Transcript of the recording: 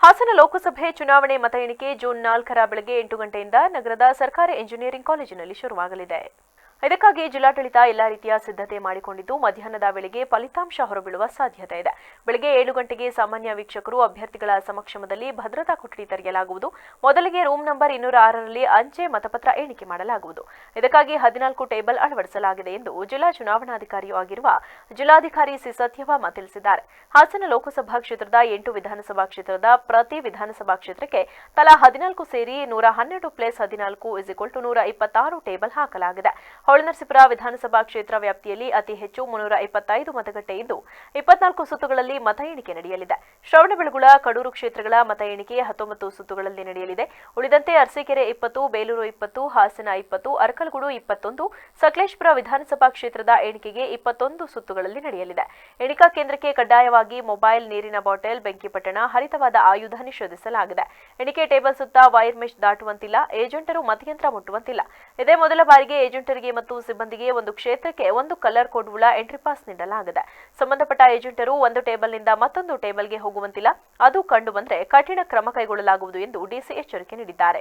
ಹಾಸನ ಲೋಕಸಭೆ ಚುನಾವಣೆ ಮತ ಎಣಿಕೆ ಜೂನ್ 4ರ ಬೆಳಗ್ಗೆ 8 ಗಂಟೆಯಿಂದ ನಗರದ ಸರ್ಕಾರಿ ಎಂಜಿನಿಯರಿಂಗ್ ಕಾಲೇಜಿನಲ್ಲಿ ಶುರುವಾಗಲಿದೆ. ಇದಕ್ಕಾಗಿ ಜಿಲ್ಲಾಡಳಿತ ಎಲ್ಲಾ ರೀತಿಯ ಸಿದ್ಧತೆ ಮಾಡಿಕೊಂಡಿದ್ದು ಮಧ್ಯಾಹ್ನದ ವೇಳೆಗೆ ಫಲಿತಾಂಶ ಹೊರಬೀಳುವ ಸಾಧ್ಯತೆ ಇದೆ. ಬೆಳಗ್ಗೆ 7 ಗಂಟೆಗೆ ಸಾಮಾನ್ಯ ವೀಕ್ಷಕರು ಅಭ್ಯರ್ಥಿಗಳ ಸಮಕ್ಷಮದಲ್ಲಿ ಭದ್ರತಾ ಕೊಠಡಿ ತೆರೆಯಲಾಗುವುದು. ಮೊದಲಿಗೆ ರೂಮ್ ನಂಬರ್ 206ರಲ್ಲಿ ಅಂಚೆ ಮತಪತ್ರ ಎಣಿಕೆ ಮಾಡಲಾಗುವುದು. ಇದಕ್ಕಾಗಿ 14 ಟೇಬಲ್ ಅಳವಡಿಸಲಾಗಿದೆ ಎಂದು ಜಿಲ್ಲಾ ಚುನಾವಣಾಧಿಕಾರಿಯೂ ಆಗಿರುವ ಜಿಲ್ಲಾಧಿಕಾರಿ ಸಿ ಸತ್ಯಭಾಮ ತಿಳಿಸಿದ್ದಾರೆ. ಹಾಸನ ಲೋಕಸಭಾ ಕ್ಷೇತ್ರದ 8 ವಿಧಾನಸಭಾ ಕ್ಷೇತ್ರದ ಪ್ರತಿ ವಿಧಾನಸಭಾ ಕ್ಷೇತ್ರಕ್ಕೆ ತಲಾ 14 ಸೇರಿ 112 + 14 126 ಟೇಬಲ್ ಹಾಕಲಾಗಿದೆ. ಹೊಳೆನರಸೀಪುರ ವಿಧಾನಸಭಾ ಕ್ಷೇತ್ರ ವ್ಯಾಪ್ತಿಯಲ್ಲಿ ಅತಿ ಹೆಚ್ಚು 325 ಮತಗಟ್ಟೆ ಇದ್ದು 24 ಸುತ್ತುಗಳಲ್ಲಿ ಮತ ಎಣಿಕೆ ನಡೆಯಲಿದೆ. ಶ್ರವಣಬೆಳಗೊಳ, ಕಡೂರು ಕ್ಷೇತ್ರಗಳ ಮತ ಎಣಿಕೆ 19 ಸುತ್ತುಗಳಲ್ಲಿ ನಡೆಯಲಿದೆ. ಉಳಿದಂತೆ ಅರಸೀಕೆರೆ 20, ಬೇಲೂರು 20, ಹಾಸನ 20, ಅರಕಲಗೂಡು 21, ಸಕಲೇಶಪುರ ವಿಧಾನಸಭಾ ಕ್ಷೇತ್ರದ ಎಣಿಕೆಗೆ 21 ಸುತ್ತುಗಳಲ್ಲಿ ನಡೆಯಲಿದೆ. ಎಣಿಕಾ ಕೇಂದ್ರಕ್ಕೆ ಕಡ್ಡಾಯವಾಗಿ ಮೊಬೈಲ್, ನೀರಿನ ಬಾಟಲ್, ಬೆಂಕಿಪಟ್ಟಣ, ಹರಿತವಾದ ಆಯುಧ ನಿಷೇಧಿಸಲಾಗಿದೆ. ಎಣಿಕೆ ಟೇಬಲ್ ಸುತ್ತ ವೈರ್ ಮೆಶ್ ದಾಟುವಂತಿಲ್ಲ. ಏಜೆಂಟರು ಮತಯಂತ್ರ ಮುಟ್ಟುವಂತಿಲ್ಲ. ಇದೇ ಮೊದಲ ಬಾರಿಗೆ ಏಜೆಂಟರಿಗೆ ಮತ್ತು ಸಿಬ್ಬಂದಿಗೆ ಒಂದು ಕ್ಷೇತ್ರಕ್ಕೆ ಒಂದು ಕಲರ್ ಕೋಡ್ ಉಳ್ಳ ಎಂಟ್ರಿ ಪಾಸ್ ನೀಡಲಾಗಿದೆ. ಸಂಬಂಧಪಟ್ಟ ಏಜೆಂಟರು ಒಂದು ಟೇಬಲ್ನಿಂದ ಮತ್ತೊಂದು ಟೇಬಲ್ಗೆ ಹೋಗುವಂತಿಲ್ಲ. ಅದು ಕಂಡು ಬಂದರೆ ಕಠಿಣ ಕ್ರಮ ಕೈಗೊಳ್ಳಲಾಗುವುದು ಎಂದು ಡಿಸಿ ಎಚ್ಚರಿಕೆ ನೀಡಿದ್ದಾರೆ.